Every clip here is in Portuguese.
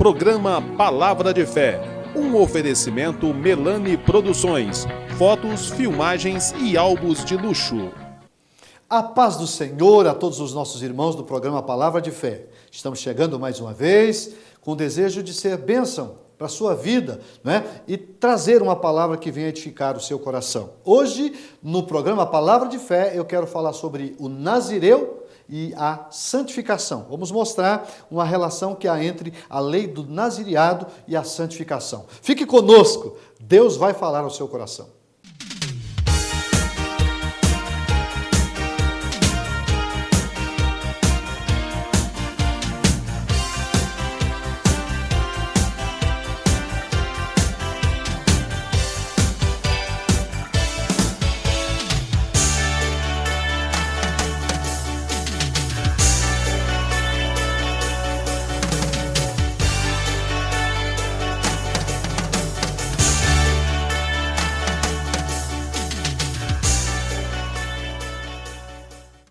Programa Palavra de Fé, um oferecimento Melani Produções, fotos, filmagens e álbuns de luxo. A paz do Senhor a todos os nossos irmãos do programa Palavra de Fé. Estamos chegando mais uma vez com o desejo de ser bênção para a sua vida, né? E trazer uma palavra que venha edificar o seu coração. Hoje, no programa Palavra de Fé, eu quero falar sobre o Nazireu e a santificação. Vamos mostrar uma relação que há entre a lei do nazireado e a santificação. Fique conosco, Deus vai falar ao seu coração.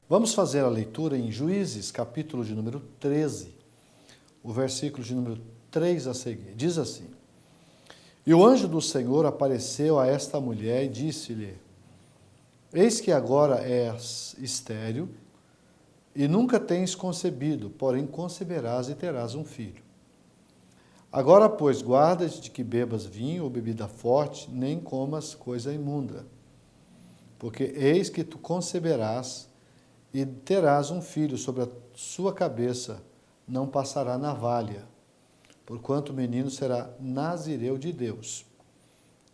Vamos fazer a leitura em Juízes, capítulo de número 13, o versículo de número 3 a seguir. Diz assim: E o anjo do Senhor apareceu a esta mulher e disse-lhe: Eis que agora és estéril e nunca tens concebido, porém conceberás e terás um filho. Agora, pois, guarda-te de que bebas vinho ou bebida forte, nem comas coisa imunda, porque eis que tu conceberás e terás um filho, sobre a sua cabeça não passará navalha, porquanto o menino será nazireu de Deus,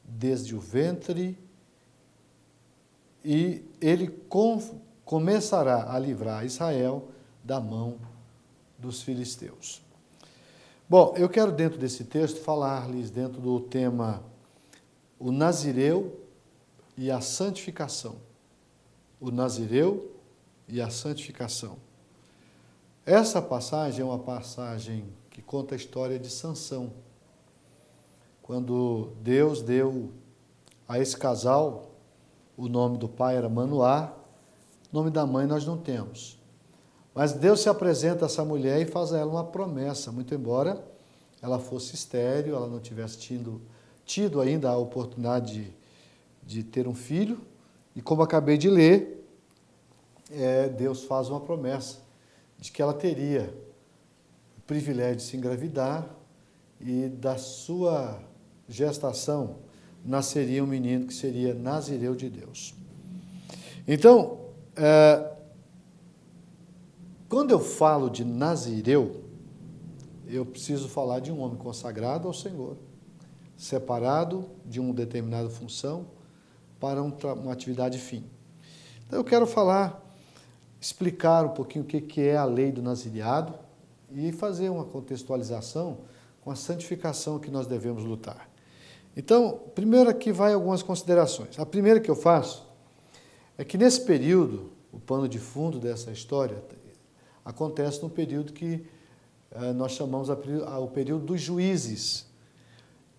desde o ventre, e ele começará a livrar Israel da mão dos filisteus. Bom, eu quero dentro desse texto falar-lhes dentro do tema o nazireu e a santificação. O nazireu e a santificação. Essa passagem é uma passagem que conta a história de Sansão. Quando Deus deu a esse casal, o nome do pai era Manoá, o nome da mãe nós não temos. Mas Deus se apresenta a essa mulher e faz a ela uma promessa, muito embora ela fosse estéril, ela não tivesse tido ainda a oportunidade de ter um filho, e como acabei de ler, Deus faz uma promessa de que ela teria o privilégio de se engravidar e da sua gestação nasceria um menino que seria nazireu de Deus. Então, quando eu falo de nazireu, eu preciso falar de um homem consagrado ao Senhor, separado de uma determinada função para uma atividade fim. Então, eu quero explicar um pouquinho o que é a lei do nazireado e fazer uma contextualização com a santificação que nós devemos lutar. Então, primeiro aqui vai algumas considerações. A primeira que eu faço é que nesse período, o pano de fundo dessa história acontece no período que nós chamamos o período dos juízes.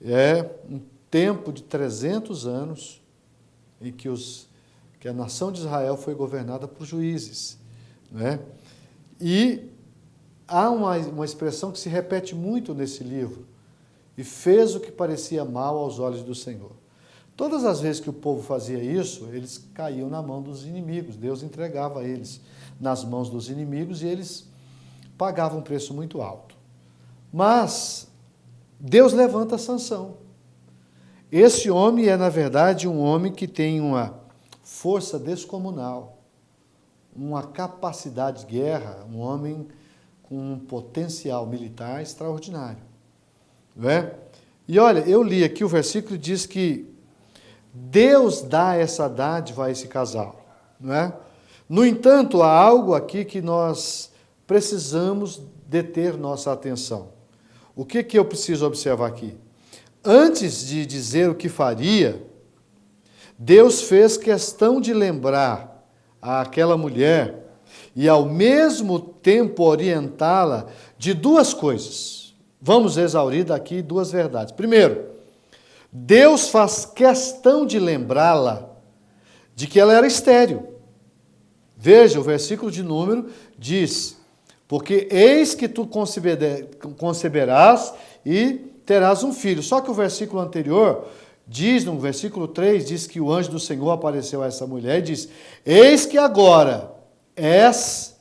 É um tempo de 300 anos em que a nação de Israel foi governada por juízes, né? E há uma expressão que se repete muito nesse livro: e fez o que parecia mal aos olhos do Senhor. Todas as vezes que o povo fazia isso, eles caíam na mão dos inimigos. Deus entregava eles nas mãos dos inimigos e eles pagavam um preço muito alto. Mas Deus levanta Sansão. Esse homem é, na verdade, um homem que tem uma força descomunal, uma capacidade de guerra, um homem com um potencial militar extraordinário. Não é? E olha, eu li aqui o versículo que diz que Deus dá essa dádiva a esse casal. Não é? No entanto, há algo aqui que nós precisamos deter nossa atenção. O que eu preciso observar aqui? Antes de dizer o que faria, Deus fez questão de lembrar àquela mulher e, ao mesmo tempo, orientá-la de duas coisas. Vamos exaurir daqui duas verdades. Primeiro, Deus faz questão de lembrá-la de que ela era estéril. Veja, o versículo de número diz: Porque eis que tu conceberás e terás um filho. Só que o versículo anterior diz, no versículo 3, diz que o anjo do Senhor apareceu a essa mulher e diz: eis que agora és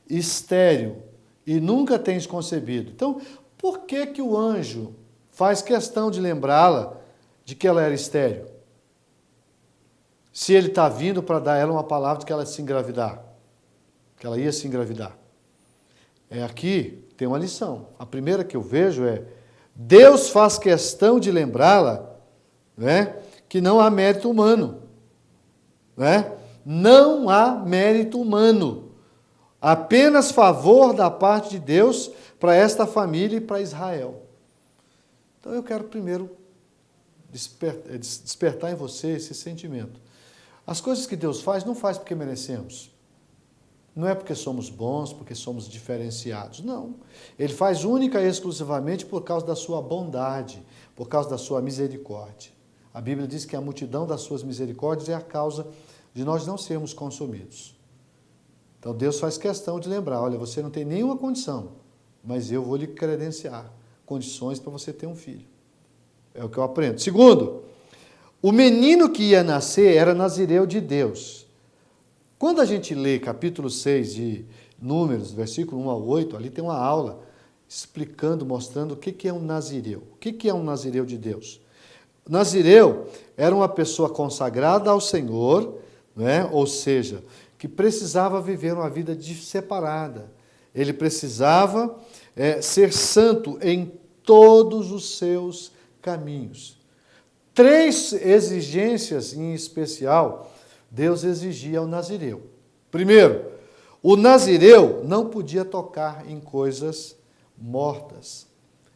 estéril e nunca tens concebido. Então, por que que o anjo faz questão de lembrá-la de que ela era estéril? Se ele está vindo para dar a ela uma palavra de que ela ia se engravidar. Que ela ia se engravidar. Aqui tem uma lição. A primeira que eu vejo é: Deus faz questão de lembrá-la, né, que não há mérito humano. Né? Não há mérito humano. Apenas favor da parte de Deus para esta família e para Israel. Então eu quero primeiro despertar em você esse sentimento. As coisas que Deus faz, não faz porque merecemos. Não é porque somos bons, porque somos diferenciados. Não. Ele faz única e exclusivamente por causa da sua bondade, por causa da sua misericórdia. A Bíblia diz que a multidão das suas misericórdias é a causa de nós não sermos consumidos. Então Deus faz questão de lembrar: olha, você não tem nenhuma condição, mas eu vou lhe credenciar condições para você ter um filho. É o que eu aprendo. Segundo, o menino que ia nascer era nazireu de Deus. Quando a gente lê capítulo 6 de Números, versículo 1 ao 8, ali tem uma aula explicando, mostrando o que é um nazireu. O que é um nazireu de Deus? O nazireu era uma pessoa consagrada ao Senhor, né? Ou seja, que precisava viver uma vida separada. Ele precisava ser santo em todos os seus caminhos. 3 exigências em especial Deus exigia ao nazireu. Primeiro, o nazireu não podia tocar em coisas mortas.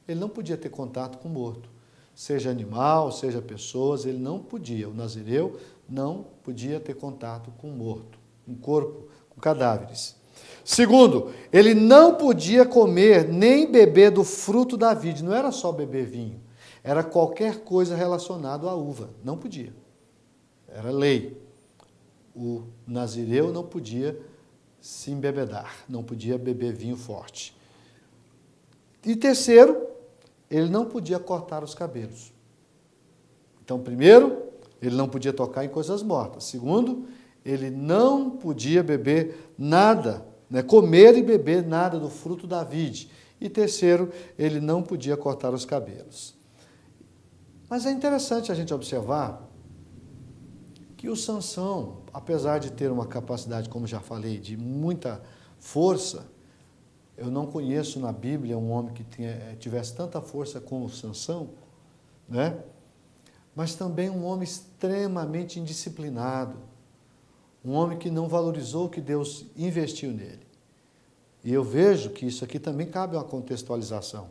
Ele não podia ter contato com morto. Seja animal, seja pessoas, ele não podia. O nazireu não podia ter contato com morto, com corpo, com cadáveres. Segundo, ele não podia comer nem beber do fruto da vide. Não era só beber vinho. Era qualquer coisa relacionada à uva. Não podia. Era lei. O nazireu não podia se embebedar, não podia beber vinho forte. E terceiro, ele não podia cortar os cabelos. Então, primeiro, ele não podia tocar em coisas mortas. Segundo, ele não podia beber nada, né, comer e beber nada do fruto da vide. E terceiro, ele não podia cortar os cabelos. Mas é interessante a gente observar que o Sansão, apesar de ter uma capacidade, como já falei, de muita força, eu não conheço na Bíblia um homem que tivesse tanta força como o Sansão, né? Mas também um homem extremamente indisciplinado, um homem que não valorizou o que Deus investiu nele. E eu vejo que isso aqui também cabe uma contextualização.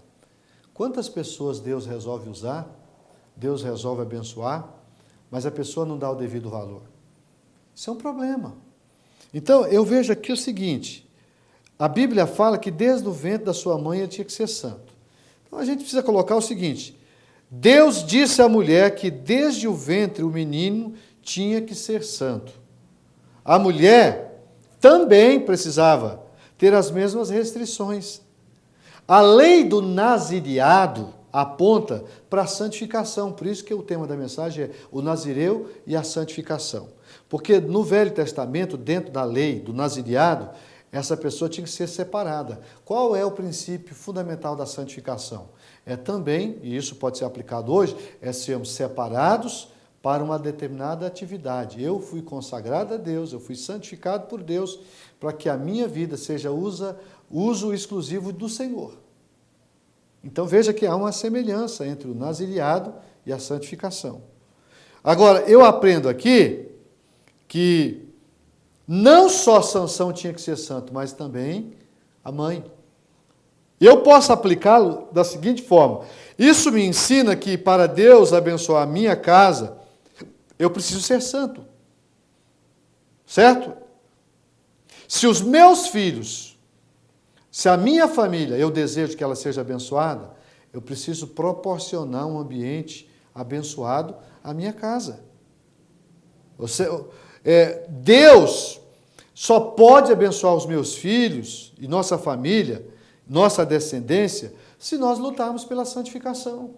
Quantas pessoas Deus resolve usar, Deus resolve abençoar, mas a pessoa não dá o devido valor? Isso é um problema. Então, eu vejo aqui o seguinte: a Bíblia fala que desde o ventre da sua mãe ele tinha que ser santo. Então, a gente precisa colocar o seguinte: Deus disse à mulher que desde o ventre o menino tinha que ser santo. A mulher também precisava ter as mesmas restrições. A lei do nazireado aponta para a santificação. Por isso que o tema da mensagem é o nazireu e a santificação. Porque no Velho Testamento, dentro da lei do nazireado, essa pessoa tinha que ser separada. Qual é o princípio fundamental da santificação? É também, e isso pode ser aplicado hoje, é sermos separados para uma determinada atividade. Eu fui consagrado a Deus, eu fui santificado por Deus, para que a minha vida seja uso exclusivo do Senhor. Então veja que há uma semelhança entre o nazireado e a santificação. Agora, eu aprendo aqui que não só Sansão tinha que ser santo, mas também a mãe. Eu posso aplicá-lo da seguinte forma: isso me ensina que para Deus abençoar a minha casa, eu preciso ser santo. Certo? Se os meus filhos, se a minha família, eu desejo que ela seja abençoada, eu preciso proporcionar um ambiente abençoado à minha casa. Deus só pode abençoar os meus filhos e nossa família, nossa descendência, se nós lutarmos pela santificação.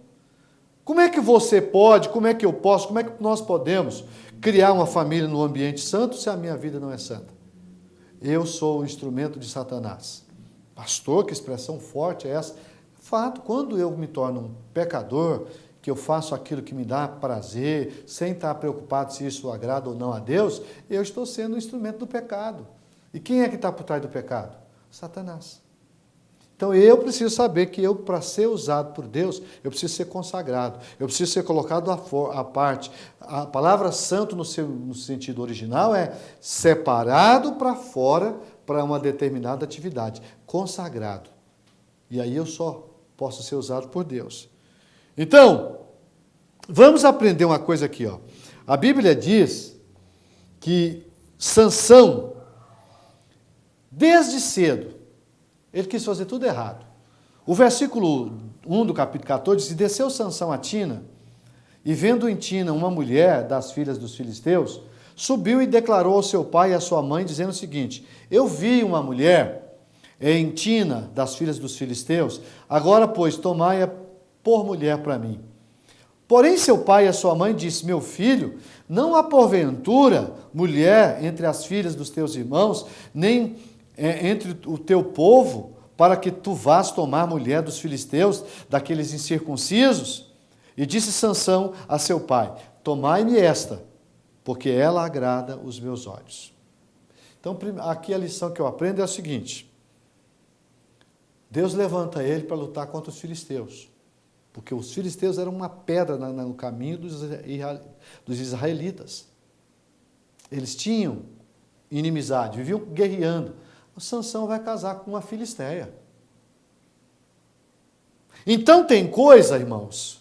Como é que você pode, como é que eu posso, como é que nós podemos criar uma família num ambiente santo se a minha vida não é santa? Eu sou o instrumento de Satanás. Pastor, que expressão forte é essa? Fato, quando eu me torno um pecador, que eu faço aquilo que me dá prazer, sem estar preocupado se isso agrada ou não a Deus, eu estou sendo um instrumento do pecado. E quem é que está por trás do pecado? Satanás. Então eu preciso saber que eu, para ser usado por Deus, eu preciso ser consagrado, eu preciso ser colocado à parte. A palavra santo no sentido original é separado para fora para uma determinada atividade, consagrado. E aí eu só posso ser usado por Deus. Então, vamos aprender uma coisa aqui, ó. A Bíblia diz que Sansão, desde cedo, ele quis fazer tudo errado. O versículo 1 do capítulo 14 diz: desceu Sansão a Tina, e vendo em Tina uma mulher das filhas dos filisteus, subiu e declarou ao seu pai e à sua mãe, dizendo o seguinte: eu vi uma mulher em Tina das filhas dos filisteus, agora, pois, tomai-a por mulher para mim. Porém, seu pai e a sua mãe disse: meu filho, não há porventura mulher entre as filhas dos teus irmãos, nem entre o teu povo, para que tu vás tomar mulher dos filisteus, daqueles incircuncisos? E disse Sansão a seu pai: tomai-me esta, porque ela agrada os meus olhos. Então, aqui a lição que eu aprendo é a seguinte: Deus levanta ele para lutar contra os filisteus, porque os filisteus eram uma pedra no caminho dos israelitas. Eles tinham inimizade, viviam guerreando. O Sansão vai casar com uma filisteia. Então tem coisa, irmãos,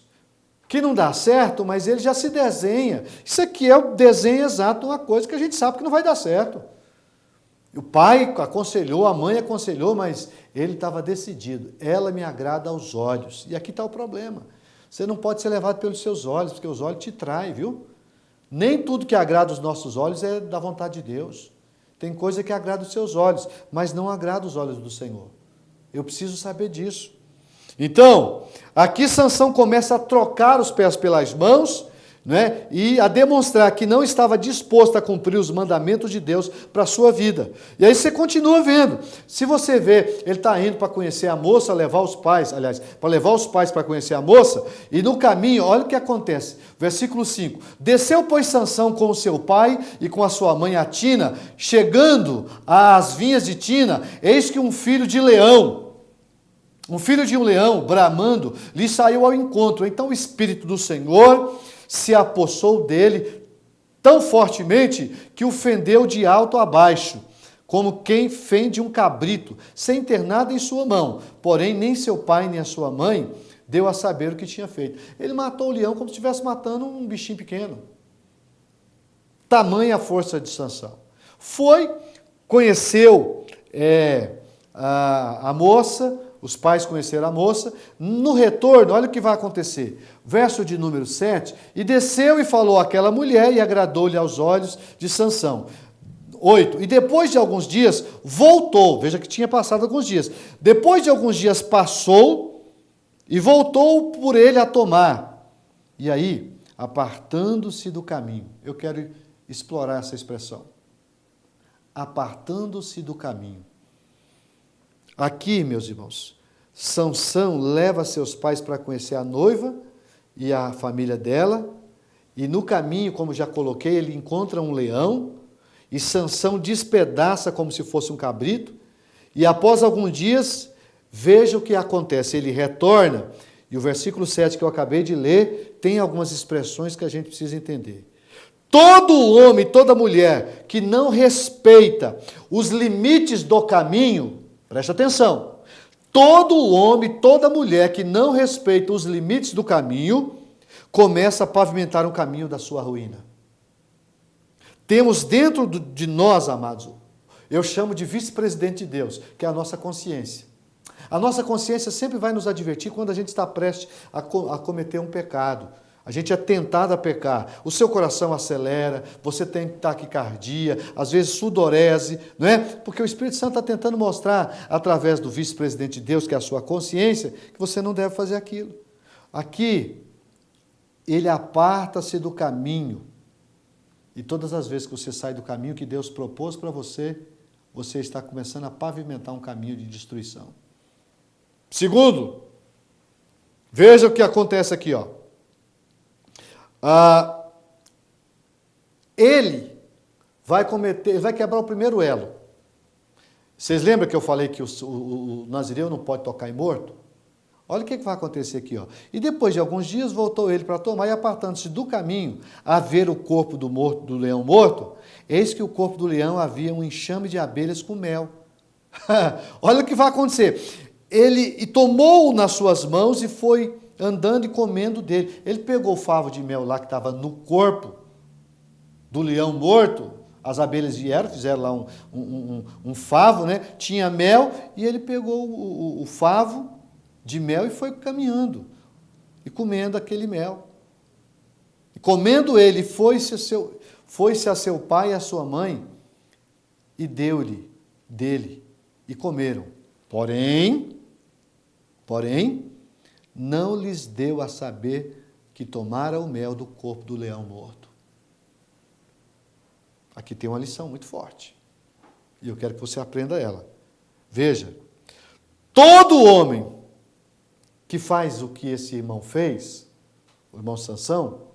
que não dá certo, mas ele já se desenha. Isso aqui é o desenho exato de uma coisa que a gente sabe que não vai dar certo. O pai aconselhou, a mãe aconselhou, mas ele estava decidido. Ela me agrada aos olhos. E aqui está o problema. Você não pode ser levado pelos seus olhos, porque os olhos te traem, viu? Nem tudo que agrada os nossos olhos é da vontade de Deus. Tem coisa que agrada os seus olhos, mas não agrada os olhos do Senhor. Eu preciso saber disso. Então, aqui Sansão começa a trocar os pés pelas mãos, né, e a demonstrar que não estava disposto a cumprir os mandamentos de Deus para a sua vida. E aí você continua vendo. Se você vê, ele está indo para conhecer a moça, levar os pais, aliás, para levar os pais para conhecer a moça, e no caminho, olha o que acontece. Versículo 5. Desceu, pois, Sansão com o seu pai e com a sua mãe a Tina, chegando às vinhas de Tina, eis que um filho de um leão, bramando, lhe saiu ao encontro. Então o Espírito do Senhor se apossou dele tão fortemente que o fendeu de alto a baixo, como quem fende um cabrito, sem ter nada em sua mão. Porém, nem seu pai nem a sua mãe deu a saber o que tinha feito. Ele matou o leão como se estivesse matando um bichinho pequeno. Tamanha a força de Sansão. Foi, conheceu a moça. Os pais conheceram a moça. No retorno, olha o que vai acontecer. Verso de número 7. E desceu e falou àquela mulher e agradou-lhe aos olhos de Sansão. 8. E depois de alguns dias, voltou. Veja que tinha passado alguns dias. Depois de alguns dias passou e voltou por ele a tomar. E aí, apartando-se do caminho. Eu quero explorar essa expressão. Apartando-se do caminho. Aqui, meus irmãos, Sansão leva seus pais para conhecer a noiva e a família dela, e no caminho, como já coloquei, ele encontra um leão, e Sansão despedaça como se fosse um cabrito, e após alguns dias, veja o que acontece, ele retorna, e o versículo 7 que eu acabei de ler, tem algumas expressões que a gente precisa entender. Todo homem, toda mulher que não respeita os limites do caminho, presta atenção, todo homem, toda mulher que não respeita os limites do caminho, começa a pavimentar um caminho da sua ruína. Temos dentro de nós, amados, eu chamo de vice-presidente de Deus, que é a nossa consciência. A nossa consciência sempre vai nos advertir quando a gente está prestes a cometer um pecado. A gente é tentado a pecar. O seu coração acelera, você tem taquicardia, às vezes sudorese, não é? Porque o Espírito Santo está tentando mostrar, através do vice-presidente de Deus, que é a sua consciência, que você não deve fazer aquilo. Aqui, ele aparta-se do caminho. E todas as vezes que você sai do caminho que Deus propôs para você, você está começando a pavimentar um caminho de destruição. Segundo, veja o que acontece aqui, ó. Ele vai quebrar o primeiro elo. Vocês lembram que eu falei que o nazireu não pode tocar em morto? Olha o que vai acontecer aqui, ó. E depois de alguns dias voltou ele para tomar, e apartando-se do caminho a ver o corpo do leão morto, eis que o corpo do leão havia um enxame de abelhas com mel. Olha o que vai acontecer. Ele tomou-o nas suas mãos e foi andando e comendo dele. Ele pegou o favo de mel lá que estava no corpo do leão morto, as abelhas vieram, fizeram lá um favo, né? Tinha mel, e ele pegou o favo de mel e foi caminhando e comendo aquele mel. E comendo ele, foi-se a seu pai e a sua mãe e deu-lhe dele, e comeram. Porém, não lhes deu a saber que tomara o mel do corpo do leão morto. Aqui tem uma lição muito forte. E eu quero que você aprenda ela. Veja, todo homem que faz o que esse irmão fez, o irmão Sansão,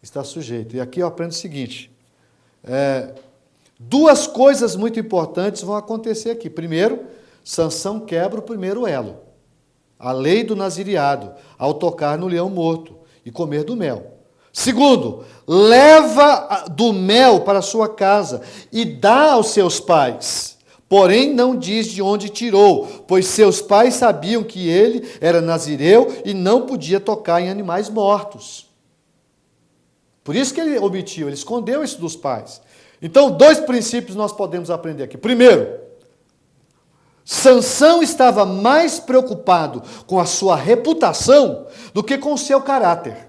está sujeito. E aqui eu aprendo o seguinte, duas coisas muito importantes vão acontecer aqui. Primeiro, Sansão quebra o primeiro elo, a lei do nazireado, ao tocar no leão morto e comer do mel. Segundo, leva do mel para sua casa e dá aos seus pais. Porém, não diz de onde tirou, pois seus pais sabiam que ele era nazireu e não podia tocar em animais mortos. Por isso que ele omitiu, ele escondeu isso dos pais. Então, dois princípios nós podemos aprender aqui. Primeiro, Sansão estava mais preocupado com a sua reputação do que com o seu caráter.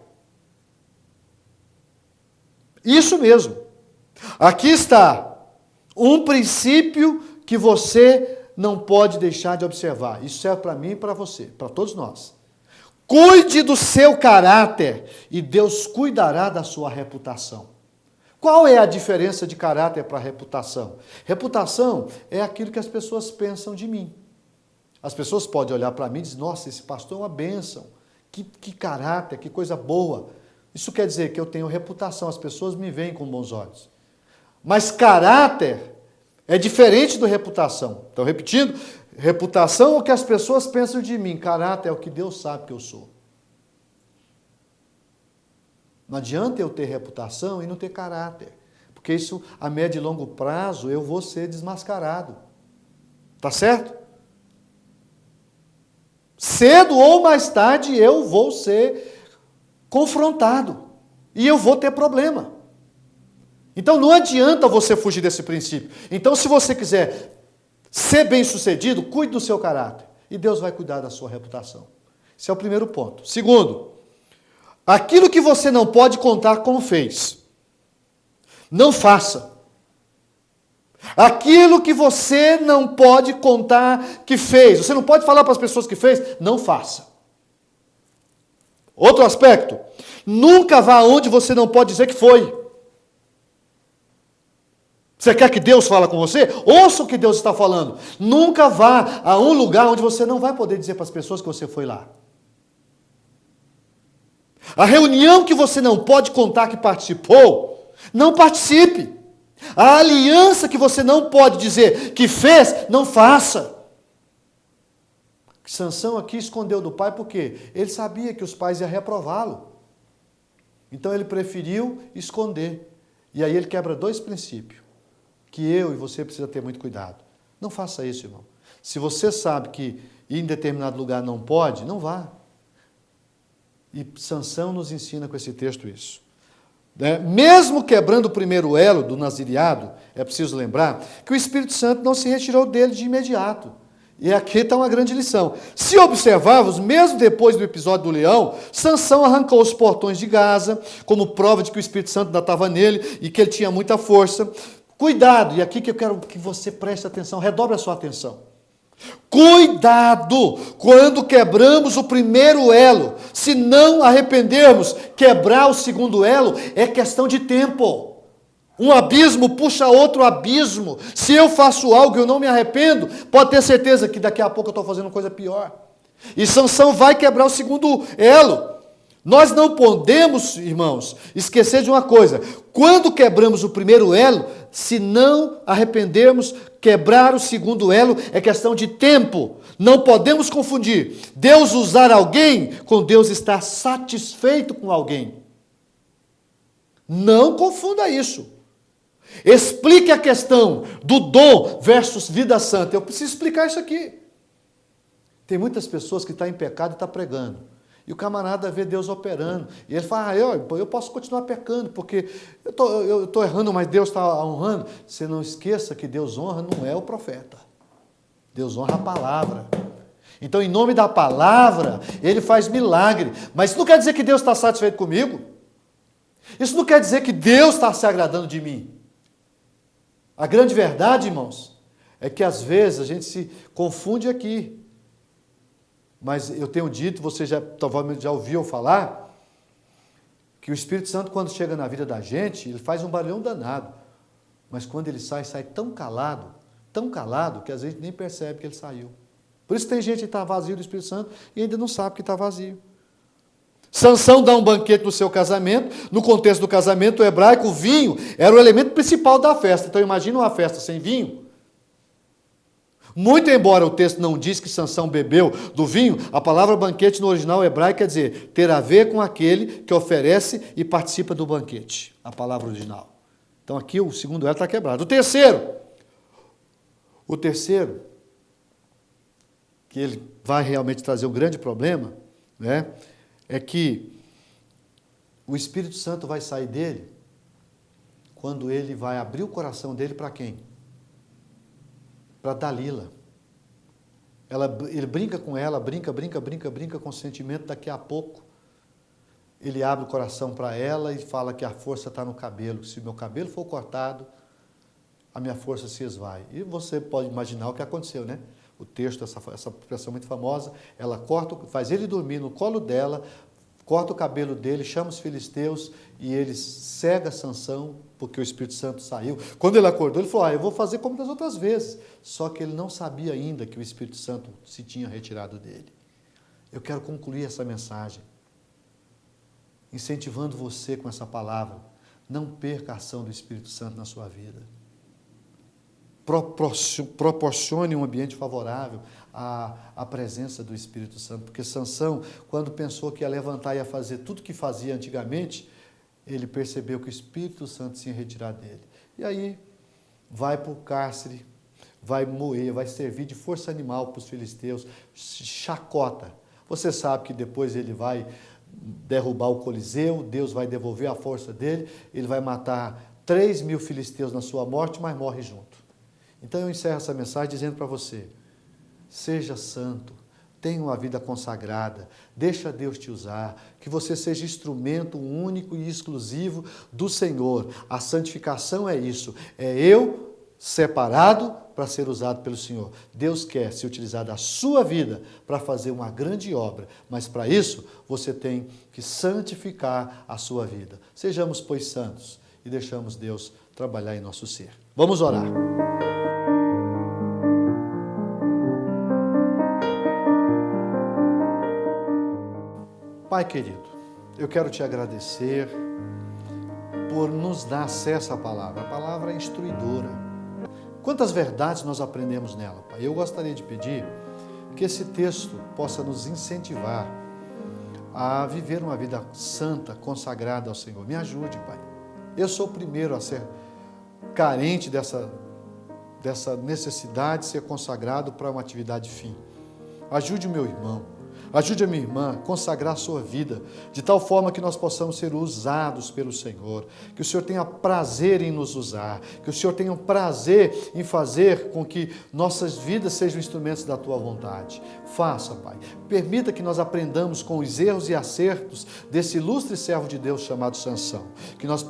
Isso mesmo. Aqui está um princípio que você não pode deixar de observar. Isso serve para mim e para você, para todos nós. Cuide do seu caráter e Deus cuidará da sua reputação. Qual é a diferença de caráter para reputação? Reputação é aquilo que as pessoas pensam de mim. As pessoas podem olhar para mim e dizer, nossa, esse pastor é uma bênção. Que caráter, que coisa boa. Isso quer dizer que eu tenho reputação, as pessoas me veem com bons olhos. Mas caráter é diferente do reputação. Então, repetindo, reputação é o que as pessoas pensam de mim, caráter é o que Deus sabe que eu sou. Não adianta eu ter reputação e não ter caráter, porque isso, a médio e longo prazo, eu vou ser desmascarado. Tá certo? Cedo ou mais tarde eu vou ser confrontado e eu vou ter problema. Então não adianta você fugir desse princípio. Então, se você quiser ser bem-sucedido, cuide do seu caráter e Deus vai cuidar da sua reputação. Esse é o primeiro ponto. Segundo, aquilo que você não pode contar como fez, não faça. Aquilo que você não pode contar que fez, você não pode falar para as pessoas que fez, não faça. Outro aspecto, nunca vá aonde você não pode dizer que foi. Você quer que Deus fale com você? Ouça o que Deus está falando. Nunca vá a um lugar onde você não vai poder dizer para as pessoas que você foi lá. A reunião que você não pode contar que participou, não participe. A aliança que você não pode dizer que fez, não faça. Sansão aqui escondeu do pai porque ele sabia que os pais iam reprová-lo. Então ele preferiu esconder. E aí ele quebra dois princípios, que eu e você precisa ter muito cuidado. Não faça isso, irmão. Se você sabe que ir em determinado lugar não pode, não vá. E Sansão nos ensina com esse texto isso. Mesmo quebrando o primeiro elo do nazireado, é preciso lembrar que o Espírito Santo não se retirou dele de imediato. E aqui está uma grande lição. Se observarmos, mesmo depois do episódio do leão, Sansão arrancou os portões de Gaza, como prova de que o Espírito Santo ainda estava nele e que ele tinha muita força. Cuidado, e aqui que eu quero que você preste atenção, redobre a sua atenção. Cuidado quando quebramos o primeiro elo. Se não arrependermos, quebrar o segundo elo é questão de tempo. Um abismo puxa outro abismo. Se eu faço algo e eu não me arrependo, pode ter certeza que daqui a pouco eu estou fazendo coisa pior. E Sansão vai quebrar o segundo elo. Nós não podemos, irmãos, esquecer de uma coisa. Quando quebramos o primeiro elo, se não arrependermos, quebrar o segundo elo é questão de tempo. Não podemos confundir Deus usar alguém com Deus estar satisfeito com alguém. Não confunda isso. Explique a questão do dom versus vida santa. Eu preciso explicar isso aqui. Tem muitas pessoas que estão em pecado e estão pregando. E o camarada vê Deus operando. E ele fala, eu posso continuar pecando, porque eu estou errando, mas Deus está honrando. Você não esqueça que Deus honra não é o profeta. Deus honra a palavra. Então, em nome da palavra, ele faz milagre. Mas isso não quer dizer que Deus está satisfeito comigo. Isso não quer dizer que Deus está se agradando de mim. A grande verdade, irmãos, é que às vezes a gente se confunde aqui. Mas eu tenho dito, você provavelmente já ouviu falar, que o Espírito Santo, quando chega na vida da gente, ele faz um barulhão danado. Mas quando ele sai tão calado, que às vezes nem percebe que ele saiu. Por isso tem gente que está vazio do Espírito Santo e ainda não sabe que está vazio. Sansão dá um banquete no seu casamento. No contexto do casamento hebraico, o vinho era o elemento principal da festa. Então imagina uma festa sem vinho. Muito embora o texto não diz que Sansão bebeu do vinho, a palavra banquete no original hebraico quer dizer ter a ver com aquele que oferece e participa do banquete. A palavra original. Então aqui o segundo elo está quebrado. O terceiro, que ele vai realmente trazer um grande problema, né? É que o Espírito Santo vai sair dele quando ele vai abrir o coração dele para quem? Para Dalila. Ele brinca com ela, brinca com o sentimento, daqui a pouco ele abre o coração para ela e fala que a força está no cabelo, que se meu cabelo for cortado, a minha força se esvai. E você pode imaginar o que aconteceu, né? O texto, essa expressão muito famosa, ela faz ele dormir no colo dela, corta o cabelo dele, chama os filisteus e ele cega Sansão, porque o Espírito Santo saiu. Quando ele acordou, ele falou, eu vou fazer como das outras vezes. Só que ele não sabia ainda que o Espírito Santo se tinha retirado dele. Eu quero concluir essa mensagem, incentivando você com essa palavra. Não perca a ação do Espírito Santo na sua vida. Proporcione um ambiente favorável à presença do Espírito Santo, porque Sansão, quando pensou que ia levantar e ia fazer tudo que fazia antigamente, ele percebeu que o Espírito Santo tinha retirado dele. E aí, vai para o cárcere, vai moer, vai servir de força animal para os filisteus, chacota. Você sabe que depois ele vai derrubar o Coliseu, Deus vai devolver a força dele, ele vai matar 3.000 filisteus na sua morte, mas morre junto. Então eu encerro essa mensagem dizendo para você, seja santo, tenha uma vida consagrada, deixa Deus te usar, que você seja instrumento único e exclusivo do Senhor. A santificação é isso, é eu separado para ser usado pelo Senhor. Deus quer se utilizar da sua vida para fazer uma grande obra, mas para isso você tem que santificar a sua vida. Sejamos, pois, santos e deixamos Deus trabalhar em nosso ser. Vamos orar. Pai querido, eu quero te agradecer por nos dar acesso à palavra. A palavra é instruidora. Quantas verdades nós aprendemos nela, Pai? Eu gostaria de pedir que esse texto possa nos incentivar a viver uma vida santa, consagrada ao Senhor. Me ajude, Pai. Eu sou o primeiro a ser carente dessa necessidade de ser consagrado para uma atividade fim. Ajude o meu irmão. Ajude a minha irmã a consagrar a sua vida, de tal forma que nós possamos ser usados pelo Senhor, que o Senhor tenha prazer em nos usar, que o Senhor tenha prazer em fazer com que nossas vidas sejam instrumentos da Tua vontade. Faça, Pai. Permita que nós aprendamos com os erros e acertos desse ilustre servo de Deus chamado Sansão, que nós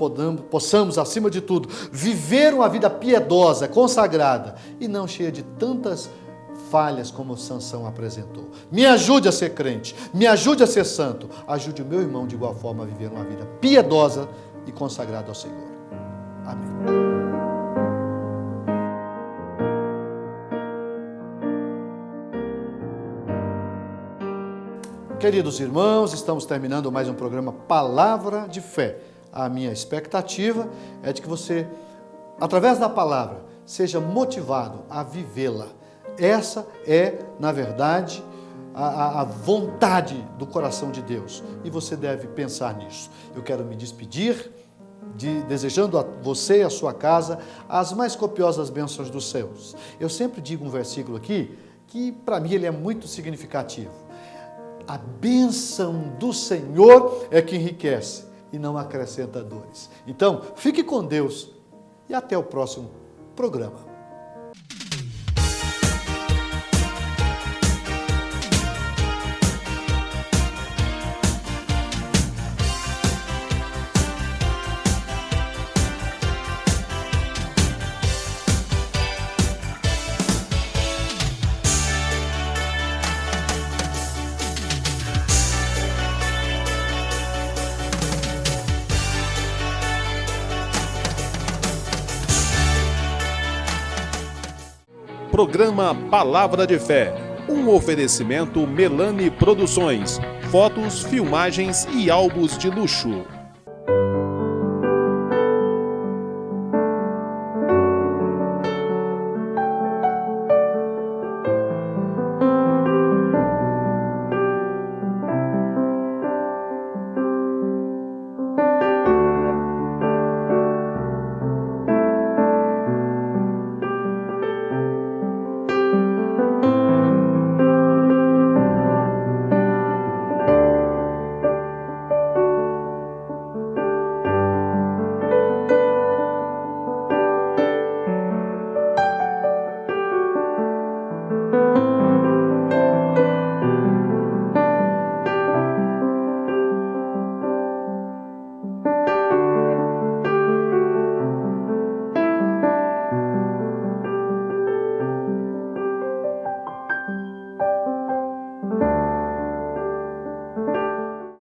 possamos, acima de tudo, viver uma vida piedosa, consagrada e não cheia de tantas falhas como Sansão apresentou. Me ajude a ser crente, me ajude a ser santo, ajude o meu irmão de igual forma a viver uma vida piedosa e consagrada ao Senhor. Amém. Queridos irmãos, estamos terminando mais um programa Palavra de Fé. A minha expectativa é de que você, através da palavra, seja motivado a vivê-la. Essa é, na verdade, a vontade do coração de Deus. E você deve pensar nisso. Eu quero me despedir, desejando a você e a sua casa as mais copiosas bênçãos dos céus. Eu sempre digo um versículo aqui, que para mim ele é muito significativo. A bênção do Senhor é que enriquece e não acrescenta dores. Então, fique com Deus e até o próximo programa. Programa Palavra de Fé, um oferecimento Melani Produções, fotos, filmagens e álbuns de luxo.